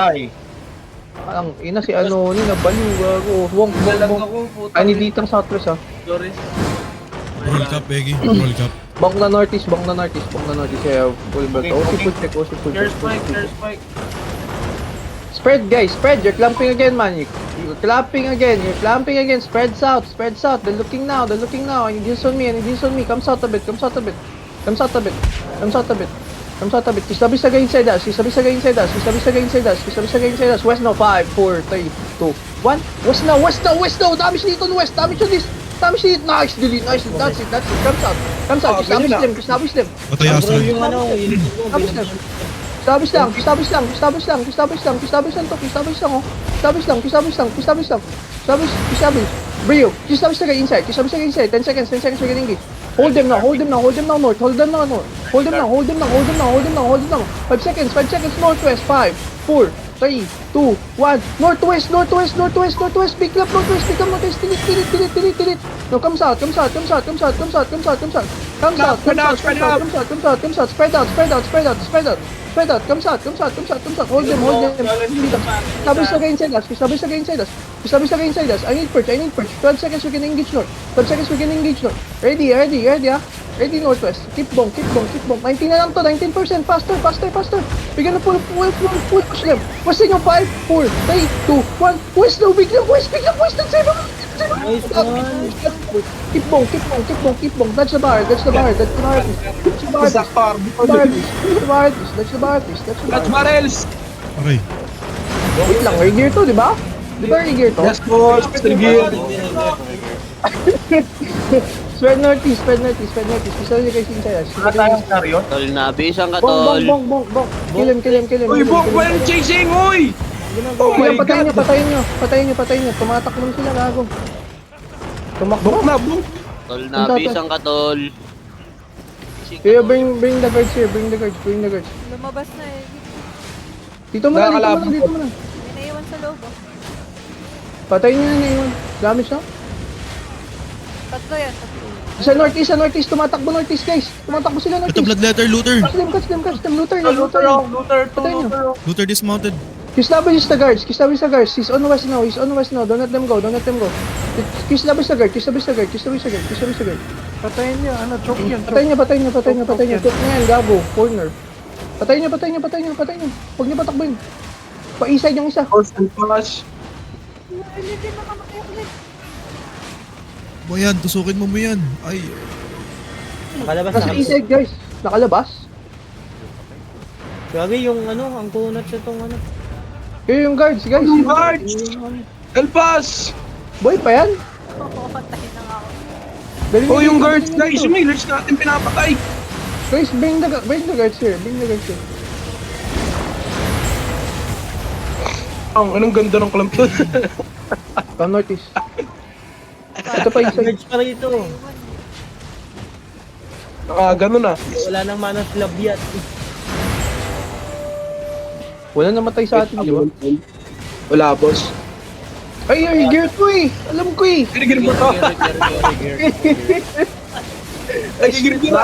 Ay. Ang ina si ano ni nabaliw gago. Wong ani dito sa Southwest ha. Sorry. Roll cap, Peggy. Roll cap. Bang na northeast. Kaya full belt. Okay, Oh, si okay. full check, full check. There's Spike. Spread guys, spread. You're clamping again, man. You're clamping again. Spread south. They're looking now. I need this on me. Come south a bit. Kisabi sa inside us. West now. 5, 4, 3, 2, 1. West now. Damage dito on west. Damage on this. Nice, delete. That's it. Come south. Establish them. Patay Astral. Yung ano, Establish lang. Brio, establish ka inside. 10 seconds, we can engage. Hold them now, north. Hold them now. 5 seconds, northwest. 5, 4, 3, 2, 1. Northwest. Big up northwest. Delete. No, come south. Come south. Spread out. Come south. Hold them. Establish against us. I need perch. 12 seconds we can engage north. Ready, ah. Ready northwest. Keep bomb. 19 na lang to. 19%. Faster. We're gonna push them. West in yung 5, 4, 3, 2, 1. West now. Big up. West. nice one. Keep bomb. Touch the bar. That's Marels. Okay. Wait lang, gear to, di ba? Di ba gear to? Yes, boss. Mr. Gear. Spread northeast. Gusto nyo guys inside us. Scenario. Tol, nabisan ka, Bong. tol. Kill him. Uy, Bong, well chasing, uy! Oh my God. Patayin nyo. Tumatakbo na sila, gago. Tumakbo. Bong na, Bong. Tol, nabisan ka, tol. Kaya bring the guards here. Bring the guards. Lumabas na eh. Dito mo na. Nakakalaban May naiwan sa loob oh. Patayin nyo na yun. Damage na. Tatlo yan. Sa northeast. Tumatakbo northeast, guys. Tumatakbo sila Ito, northeast. bloodletter, looter. Catch them. Looter. Patayin nyo. Looter dismounted. Establish the guards. He's on west now. Don't let them go. Establish the guard. Patayin niya, choke yan. Patayin nyo. Took na yan, Gabo. Corner. Patayin nyo. Huwag nyo patakboin. Pa-iside yung isa. Force and flash. Ulitin na kamakaya ulit. Boyan, tusukin mo yan. Ay. Nakalabas Nasa na. iside, guys. Nakalabas. Gagi yung ano, ang kunat sa tong ano. Kayo yung guards, guys. Yung guards! Elpas! Boy pa yan. Oo, patayin na nga ako. Dali Oh, nyo yung dito, guards, dali nyo guys, dito. yung healers natin pinapatay. Guys, bring the guards here. Anong ganda ng clamp doon. Come northeast. Ito pa isa. Guards pa rito. Ganun na. Wala nang mana slab yet. Wala namatay sa atin, di ba? Wala, boss. Ay, gear ko eh. Alam ko eh. Ginigil mo to. Ay, ginigil mo.